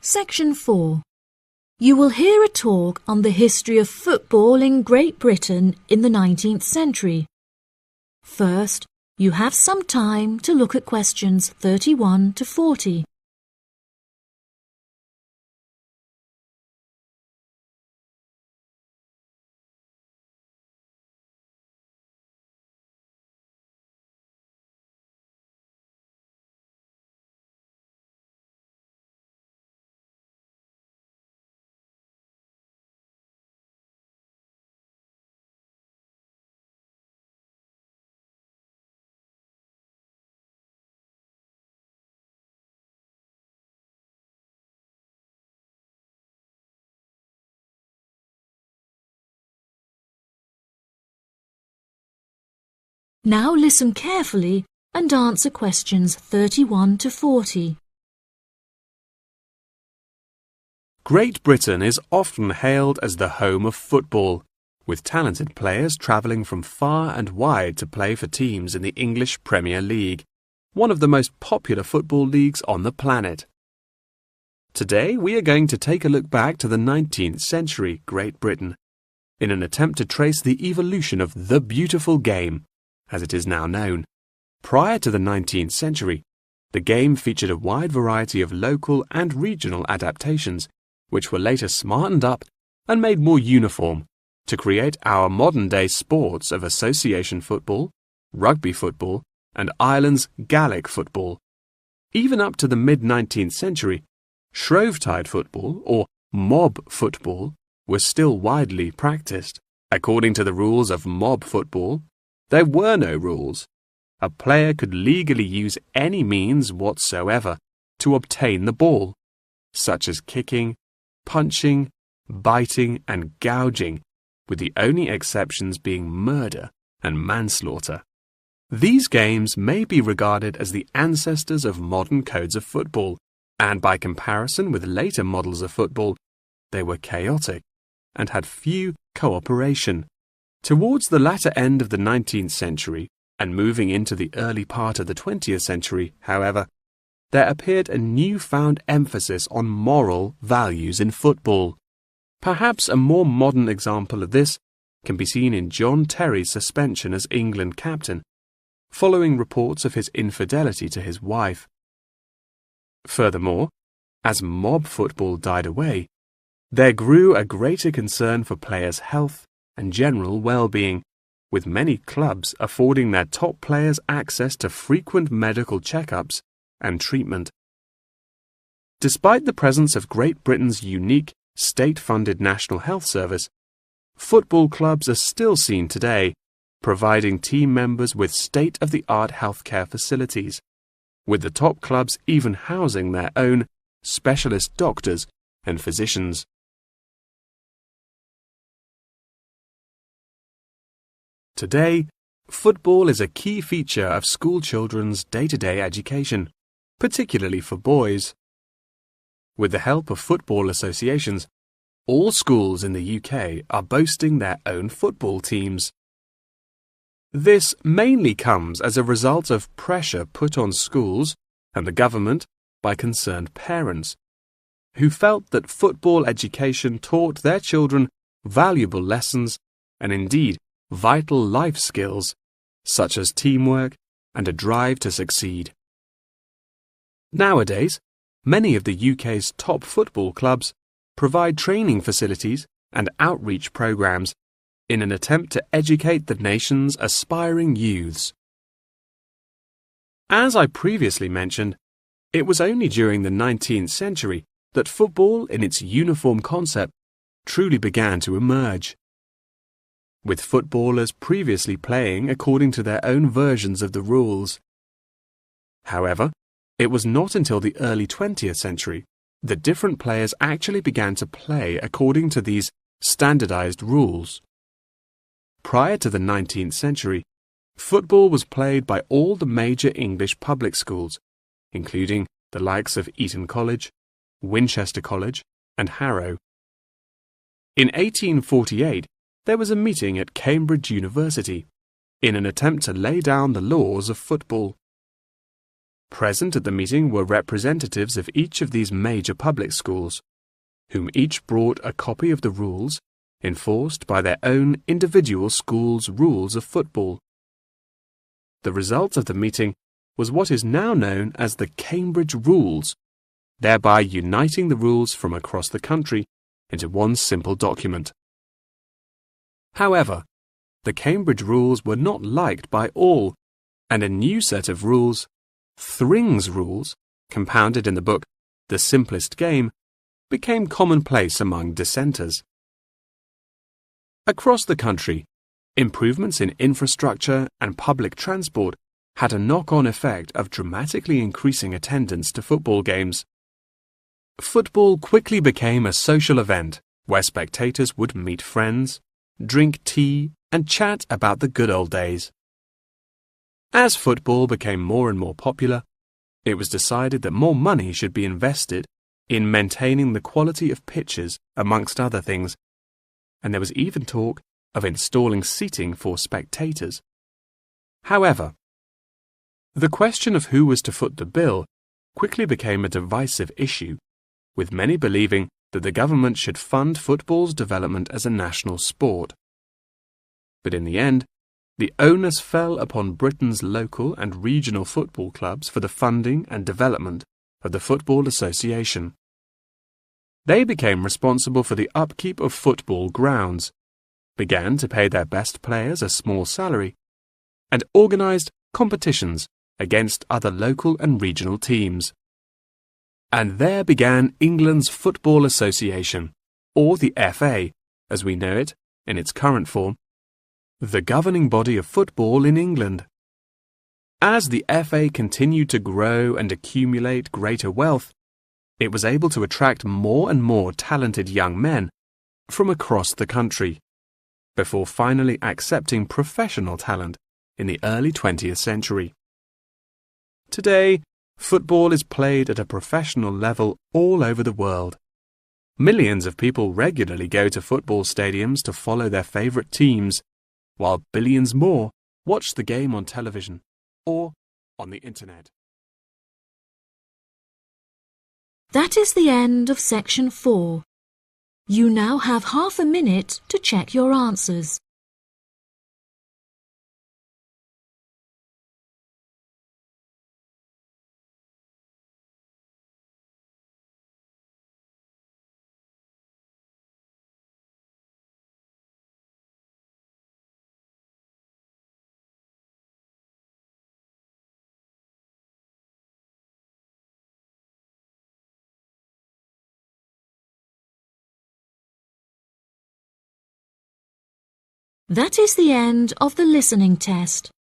Section 4. You will hear a talk on the history of football in Great Britain in the 19th century. First, you have some time to look at questions 31 to 40. Now listen carefully and answer questions 31 to 40. Great Britain is often hailed as the home of football, with talented players travelling from far and wide to play for teams in the English Premier League, one of the most popular football leagues on the planet. Today we are going to take a look back to the 19th century Great Britain, in an attempt to trace the evolution of the beautiful game, as it is now known. Prior to the 19th century, the game featured a wide variety of local and regional adaptations, which were later smartened up and made more uniform to create our modern-day sports of association football, rugby football, and Ireland's Gaelic football. Even up to the mid-19th century, Shrovetide football, or mob football, was still widely practiced. According to the rules of mob football, there were no rules. A player could legally use any means whatsoever to obtain the ball, such as kicking, punching, biting, and gouging, with the only exceptions being murder and manslaughter. These games may be regarded as the ancestors of modern codes of football, and by comparison with later models of football, they were chaotic and had few cooperation. Towards the latter end of the 19th century and moving into the early part of the 20th century, however, there appeared a newfound emphasis on moral values in football. Perhaps a more modern example of this can be seen in John Terry's suspension as England captain, following reports of his infidelity to his wife. Furthermore, as mob football died away, there grew a greater concern for players' health and general well-being, with many clubs affording their top players access to frequent medical checkups and treatment. Despite the presence of Great Britain's unique state-funded National Health Service, football clubs are still seen today, providing team members with state-of-the-art healthcare facilities, with the top clubs even housing their own specialist doctors and physicians. Today, football is a key feature of school children's day-to-day education, particularly for boys. With the help of football associations, all schools in the UK are boasting their own football teams. This mainly comes as a result of pressure put on schools and the government by concerned parents, who felt that football education taught their children valuable lessons and indeed vital life skills, such as teamwork and a drive to succeed. Nowadays, many of the UK's top football clubs provide training facilities and outreach programs in an attempt to educate the nation's aspiring youths. As I previously mentioned, it was only during the 19th century that football in its uniform concept truly began to emerge, with footballers previously playing according to their own versions of the rules. However, it was not until the early 20th century that different players actually began to play according to these standardized rules. Prior to the 19th century, football was played by all the major English public schools, including the likes of Eton College, Winchester College, and Harrow. In 1848, there was a meeting at Cambridge University in an attempt to lay down the laws of football. Present at the meeting were representatives of each of these major public schools, whom each brought a copy of the rules enforced by their own individual school's rules of football. The result of the meeting was what is now known as the Cambridge Rules, thereby uniting the rules from across the country into one simple document. However, the Cambridge Rules were not liked by all, and a new set of rules, Thring's Rules, compounded in the book The Simplest Game, became commonplace among dissenters. Across the country, improvements in infrastructure and public transport had a knock-on effect of dramatically increasing attendance to football games. Football quickly became a social event where spectators would meet friends, drink tea, and chat about the good old days. As football became more and more popular, it was decided that more money should be invested in maintaining the quality of pitches, amongst other things, and there was even talk of installing seating for spectators. However, the question of who was to foot the bill quickly became a divisive issue, with many believing that the government should fund football's development as a national sport. But in the end, the onus fell upon Britain's local and regional football clubs for the funding and development of the Football Association. They became responsible for the upkeep of football grounds, began to pay their best players a small salary, and organised competitions against other local and regional teams. And there began England's Football Association, or the FA, as we know it in its current form, the governing body of football in England. As the FA continued to grow and accumulate greater wealth, it was able to attract more and more talented young men from across the country, before finally accepting professional talent in the early 20th century. Today, football is played at a professional level all over the world. Millions of people regularly go to football stadiums to follow their favourite teams, while billions more watch the game on television or on the internet. That is the end of section 4. You now have half a minute to check your answers. That is the end of the listening test.